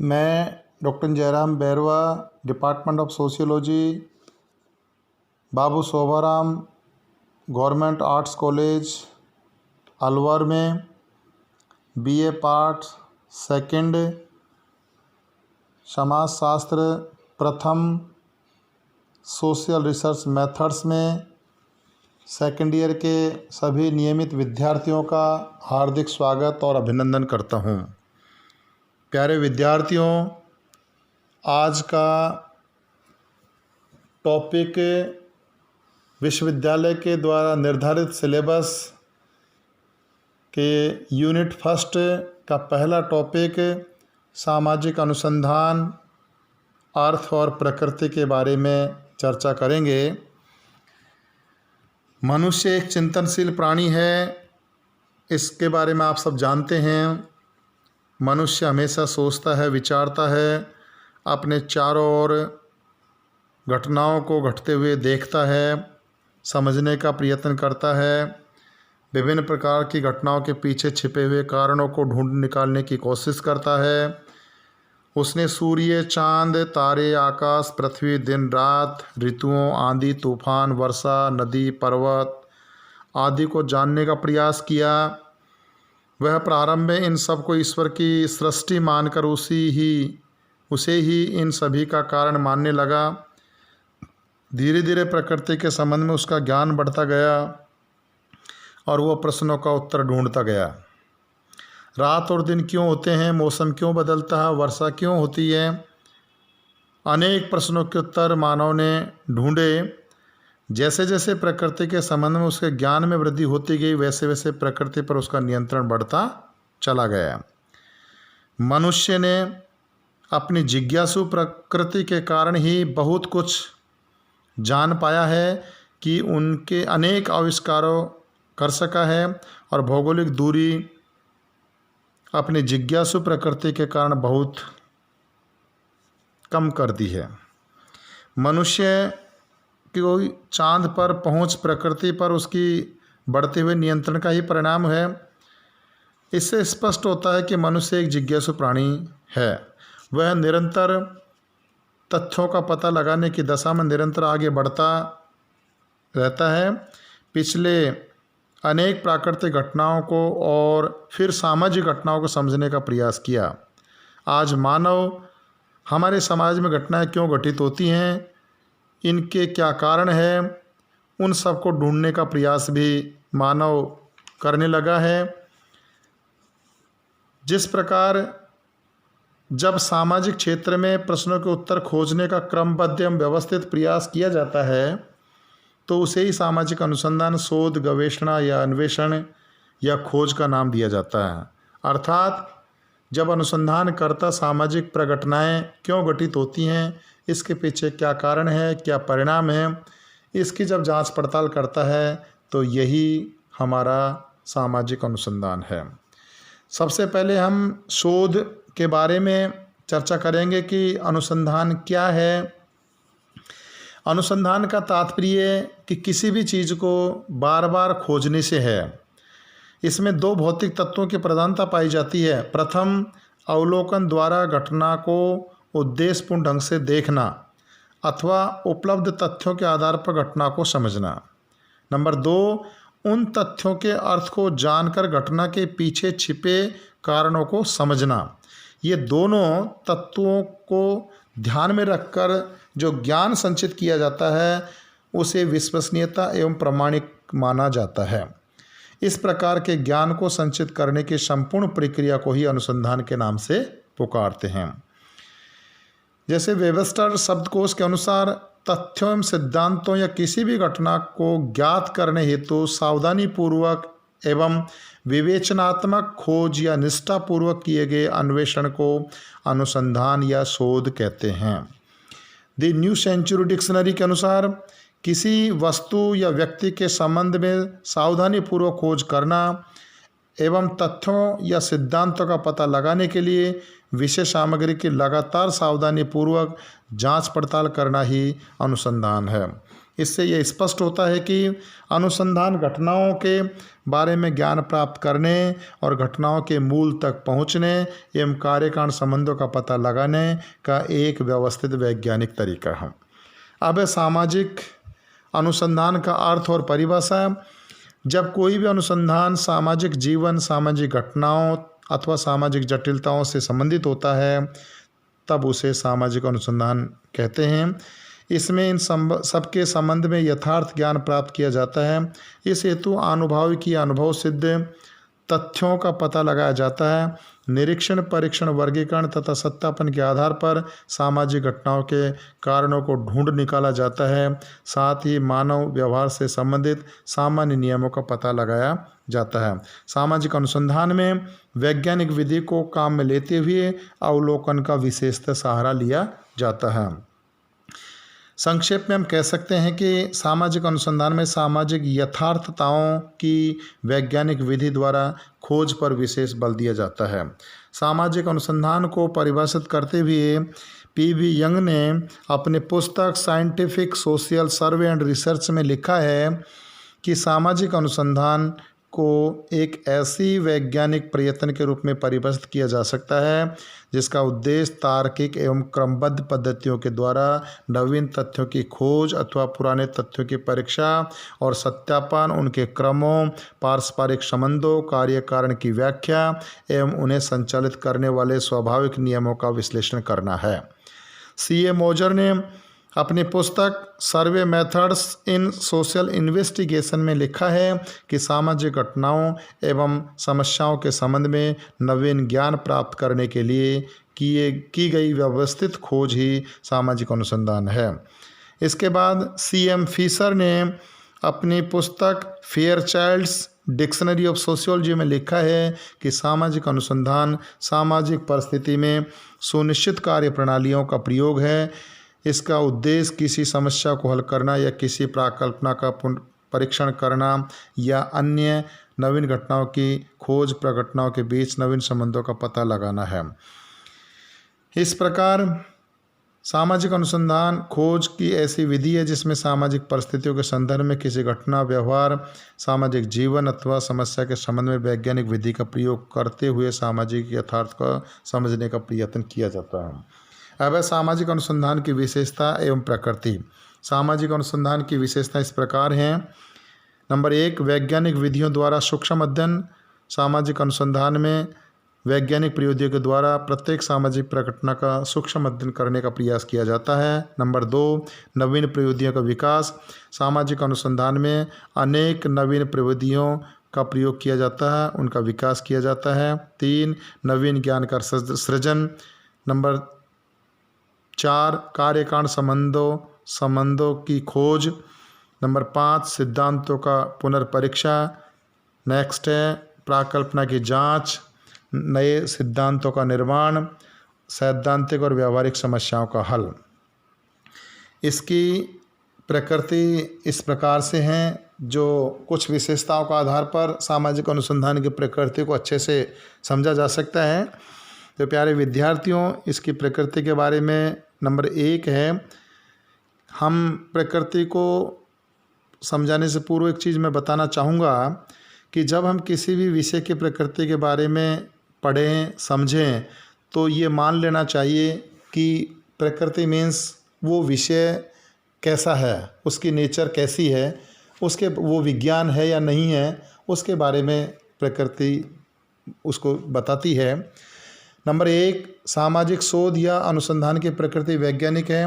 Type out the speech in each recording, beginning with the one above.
मैं doctor Jairam Bairwa, department of sociology, Babu Shobharam government arts college Alwar में BA part second समाजशास्त्र प्रथम सोशल रिसर्च मेथड्स में सेकंड ईयर के सभी नियमित विद्यार्थियों का हार्दिक स्वागत और अभिनंदन करता हूं। प्यारे विद्यार्थियों, आज का टॉपिक विश्वविद्यालय के द्वारा निर्धारित सिलेबस के यूनिट फर्स्ट का पहला टॉपिक सामाजिक अनुसंधान, अर्थ और प्रकृति के बारे में चर्चा करेंगे। मनुष्य एक चिंतनशील प्राणी है, इसके बारे में आप सब जानते हैं। मनुष्य हमेशा सोचता है, विचारता है, अपने चारों ओर घटनाओं को घटते हुए देखता है, समझने का प्रयत्न करता है, विभिन्न प्रकार की घटनाओं के पीछे छिपे हुए कारणों को ढूंढ निकालने की कोशिश करता है। उसने सूर्य, चांद, तारे, आकाश, पृथ्वी, दिन रात, ऋतुओं, आंधी, तूफान, वर्षा, नदी, पर्वत आदि को जानने का प्रयास किया। वह प्रारंभ में इन सब को ईश्वर की सृष्टि मानकर उसे ही इन सभी का कारण मानने लगा। धीरे धीरे प्रकृति के संबंध में उसका ज्ञान बढ़ता गया और वह प्रश्नों का उत्तर ढूंढता गया। रात और दिन क्यों होते हैं, मौसम क्यों बदलता है, वर्षा क्यों होती है, अनेक प्रश्नों के उत्तर मानव ने ढूंढे। जैसे जैसे प्रकृति के संबंध में उसके ज्ञान में वृद्धि होती गई, वैसे वैसे प्रकृति पर उसका नियंत्रण बढ़ता चला गया। मनुष्य ने अपनी जिज्ञासु प्रकृति के कारण ही बहुत कुछ जान पाया है कि उनके अनेक आविष्कारों कर सका है और भौगोलिक दूरी अपनी जिज्ञासु प्रकृति के कारण बहुत कम कर दी है। मनुष्य की चांद पर पहुंच प्रकृति पर उसकी बढ़ते हुए नियंत्रण का ही परिणाम है। इससे स्पष्ट होता है कि मनुष्य एक जिज्ञासु प्राणी है। वह निरंतर तथ्यों का पता लगाने की दशा में निरंतर आगे बढ़ता रहता है। पिछले अनेक प्राकृतिक घटनाओं को और फिर सामाजिक घटनाओं को समझने का प्रयास किया। आज मानव हमारे समाज में घटनाएं क्यों घटित होती हैं, इनके क्या कारण है, उन सब को ढूंढने का प्रयास भी मानव करने लगा है। जिस प्रकार जब सामाजिक क्षेत्र में प्रश्नों के उत्तर खोजने का क्रमबद्ध एवं व्यवस्थित प्रयास किया जाता है, तो उसे ही सामाजिक अनुसंधान, शोध, गवेषणा या अन्वेषण या खोज का नाम दिया जाता है। अर्थात जब अनुसंधानकर्ता सामाजिक प्रघटनाएं क्यों घटित होती हैं, इसके पीछे क्या कारण है, क्या परिणाम है, इसकी जब जांच पड़ताल करता है, तो यही हमारा सामाजिक अनुसंधान है। सबसे पहले हम शोध के बारे में चर्चा करेंगे कि अनुसंधान क्या है। अनुसंधान का तात्पर्य कि किसी भी चीज़ को बार बार खोजने से है। इसमें दो भौतिक तत्वों की प्रधानता पाई जाती है। प्रथम, अवलोकन द्वारा घटना को उद्देश्यपूर्ण ढंग से देखना अथवा उपलब्ध तथ्यों के आधार पर घटना को समझना। नंबर दो, उन तथ्यों के अर्थ को जानकर घटना के पीछे छिपे कारणों को समझना। ये दोनों तत्वों को ध्यान में रखकर जो ज्ञान संचित किया जाता है, उसे विश्वसनीयता एवं प्रामाणिक माना जाता है। इस प्रकार के ज्ञान को संचित करने की संपूर्ण प्रक्रिया को ही अनुसंधान के नाम से पुकारते हैं। जैसे वेबस्टर शब्दकोश के अनुसार तथ्यों एवं सिद्धांतों या किसी भी घटना को ज्ञात करने हेतु सावधानीपूर्वक एवं विवेचनात्मक खोज या निष्ठापूर्वक किए गए अन्वेषण को अनुसंधान या शोध कहते हैं। द न्यू सेंचुरी डिक्शनरी के अनुसार किसी वस्तु या व्यक्ति के संबंध में सावधानीपूर्वक खोज करना एवं तथ्यों या सिद्धांतों का पता लगाने के लिए विषय सामग्री की लगातार सावधानीपूर्वक जांच पड़ताल करना ही अनुसंधान है। इससे यह स्पष्ट होता है कि अनुसंधान घटनाओं के बारे में ज्ञान प्राप्त करने और घटनाओं के मूल तक पहुंचने एवं कार्यकारण संबंधों का पता लगाने का एक व्यवस्थित वैज्ञानिक तरीका है। अब सामाजिक अनुसंधान का अर्थ और परिभाषा। जब कोई भी अनुसंधान सामाजिक जीवन, सामाजिक घटनाओं अथवा सामाजिक जटिलताओं से संबंधित होता है तब उसे सामाजिक अनुसंधान कहते हैं। इसमें इन सबके संबंध में यथार्थ ज्ञान प्राप्त किया जाता है। इस हेतु अनुभवी अनुभव सिद्ध तथ्यों का पता लगाया जाता है। निरीक्षण, परीक्षण, वर्गीकरण तथा सत्यापन के आधार पर सामाजिक घटनाओं के कारणों को ढूंढ निकाला जाता है। साथ ही मानव व्यवहार से संबंधित सामान्य नियमों का पता लगाया जाता है। सामाजिक अनुसंधान में वैज्ञानिक विधि को काम में लेते हुए अवलोकन का विशेषतः सहारा लिया जाता है। संक्षेप में हम कह सकते हैं कि सामाजिक अनुसंधान में सामाजिक यथार्थताओं की वैज्ञानिक विधि द्वारा खोज पर विशेष बल दिया जाता है। सामाजिक अनुसंधान को परिभाषित करते हुए पी.बी. यंग ने अपनी पुस्तक scientific social survey and research में लिखा है कि सामाजिक अनुसंधान को एक ऐसी वैज्ञानिक प्रयत्न के रूप में परिभाषित किया जा सकता है जिसका उद्देश्य तार्किक एवं क्रमबद्ध पद्धतियों के द्वारा नवीन तथ्यों की खोज अथवा पुराने तथ्यों की परीक्षा और सत्यापन, उनके क्रमों, पारस्परिक संबंधों, कार्य कारण की व्याख्या एवं उन्हें संचालित करने वाले स्वाभाविक नियमों का विश्लेषण करना है। C.A. मोजर ने अपनी पुस्तक सर्वे मेथड्स इन सोशल इन्वेस्टिगेशन में लिखा है कि सामाजिक घटनाओं एवं समस्याओं के संबंध में नवीन ज्ञान प्राप्त करने के लिए की गई व्यवस्थित खोज ही सामाजिक अनुसंधान है। इसके बाद C.M. फिशर ने अपनी पुस्तक फेयरचाइल्ड्स डिक्शनरी ऑफ सोशियोलॉजी में लिखा है कि सामाजिक अनुसंधान सामाजिक परिस्थिति में सुनिश्चित कार्य प्रणालियों का प्रयोग है। इसका उद्देश्य किसी समस्या को हल करना या किसी प्राकल्पना का परीक्षण करना या अन्य नवीन घटनाओं की खोज, प्रघटनाओं के बीच नवीन संबंधों का पता लगाना है। इस प्रकार सामाजिक अनुसंधान खोज की ऐसी विधि है जिसमें सामाजिक परिस्थितियों के संदर्भ में किसी घटना, व्यवहार, सामाजिक जीवन अथवा समस्या के संबंध में वैज्ञानिक विधि का प्रयोग करते हुए सामाजिक यथार्थ को समझने का प्रयत्न किया जाता है। अब सामाजिक अनुसंधान की विशेषता एवं प्रकृति। सामाजिक अनुसंधान की विशेषता इस प्रकार हैं। नंबर 1, वैज्ञानिक विधियों द्वारा सूक्ष्म अध्ययन। सामाजिक अनुसंधान में वैज्ञानिक प्रयोगों के द्वारा प्रत्येक सामाजिक प्रघटना का सूक्ष्म अध्ययन करने का प्रयास किया जाता है। नंबर 2, नवीन प्रविधियों का विकास। सामाजिक अनुसंधान में अनेक नवीन प्रविधियों का प्रयोग किया जाता है, उनका विकास किया जाता है। 3, नवीन ज्ञान का सृजन। नंबर 4, कार्यकारण संबंधों की खोज। नंबर 5, सिद्धांतों का पुनर्परीक्षा। नेक्स्ट है प्राकल्पना की जांच, नए सिद्धांतों का निर्माण, सैद्धांतिक और व्यावहारिक समस्याओं का हल। इसकी प्रकृति इस प्रकार से हैं जो कुछ विशेषताओं के आधार पर सामाजिक अनुसंधान की प्रकृति को अच्छे से समझा जा सकता है। तो प्यारे विद्यार्थियों, इसकी प्रकृति के बारे में नंबर 1 है, हम प्रकृति को समझाने से पूर्व एक चीज़ मैं बताना चाहूँगा कि जब हम किसी भी विषय की प्रकृति के बारे में पढ़ें, समझें, तो ये मान लेना चाहिए कि प्रकृति मीन्स वो विषय कैसा है, उसकी नेचर कैसी है, उसके वो विज्ञान है या नहीं है, उसके बारे में प्रकृति उसको बताती है। नंबर 1, सामाजिक शोध या अनुसंधान की प्रकृति वैज्ञानिक है।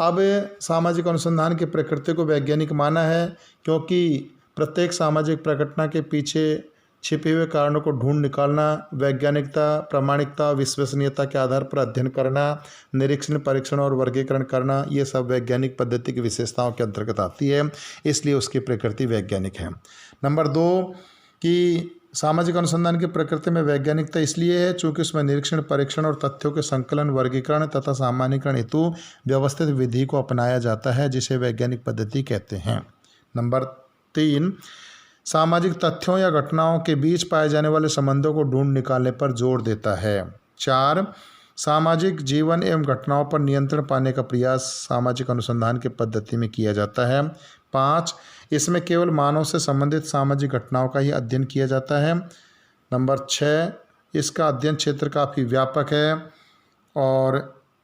अब सामाजिक अनुसंधान की प्रकृति को वैज्ञानिक माना है क्योंकि प्रत्येक सामाजिक प्रघटना के पीछे छिपे हुए कारणों को ढूंढ निकालना, वैज्ञानिकता, प्रामाणिकता, विश्वसनीयता के आधार पर अध्ययन करना, निरीक्षण, परीक्षण और वर्गीकरण करना, ये सब वैज्ञानिक पद्धति की विशेषताओं के अंतर्गत आती है, इसलिए उसकी प्रकृति वैज्ञानिक है। नंबर 2 कि सामाजिक अनुसंधान की प्रकृति में वैज्ञानिकता इसलिए है चूँकि उसमें निरीक्षण, परीक्षण और तथ्यों के संकलन, वर्गीकरण तथा सामान्यीकरण हेतु व्यवस्थित विधि को अपनाया जाता है जिसे वैज्ञानिक पद्धति कहते हैं। नंबर 3, सामाजिक तथ्यों या घटनाओं के बीच पाए जाने वाले संबंधों को ढूंढ निकालने पर जोर देता है। 4, सामाजिक जीवन एवं घटनाओं पर नियंत्रण पाने का प्रयास सामाजिक अनुसंधान की पद्धति में किया जाता है। 5, इसमें केवल मानव से संबंधित सामाजिक घटनाओं का ही अध्ययन किया जाता है। नंबर 6, इसका अध्ययन क्षेत्र काफ़ी व्यापक है। और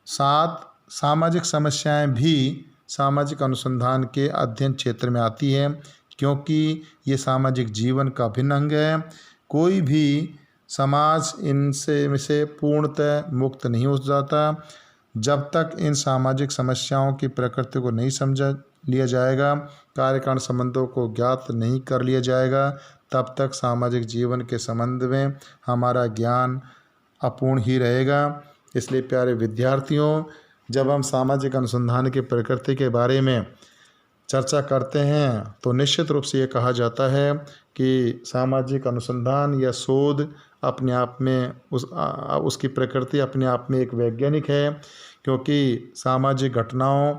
7, सामाजिक समस्याएं भी सामाजिक अनुसंधान के अध्ययन क्षेत्र में आती हैं, क्योंकि ये सामाजिक जीवन का अभिन्न अंग है। कोई भी समाज इनसे से पूर्णतः मुक्त नहीं हो जाता। जब तक इन सामाजिक समस्याओं की प्रकृति को नहीं समझा लिया जाएगा, कार्यकारण संबंधों को ज्ञात नहीं कर लिया जाएगा, तब तक सामाजिक जीवन के संबंध में हमारा ज्ञान अपूर्ण ही रहेगा। इसलिए प्यारे विद्यार्थियों, जब हम सामाजिक अनुसंधान की प्रकृति के बारे में चर्चा करते हैं तो निश्चित रूप से ये कहा जाता है कि सामाजिक अनुसंधान या शोध अपने आप में उसकी प्रकृति अपने आप में एक वैज्ञानिक है, क्योंकि सामाजिक घटनाओं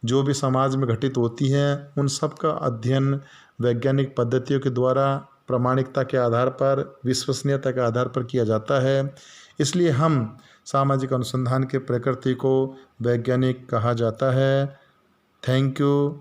जो भी समाज में घटित होती हैं उन सब का अध्ययन वैज्ञानिक पद्धतियों के द्वारा प्रामाणिकता के आधार पर, विश्वसनीयता के आधार पर किया जाता है। इसलिए हम सामाजिक अनुसंधान के प्रकृति को वैज्ञानिक कहा जाता है। Thank you.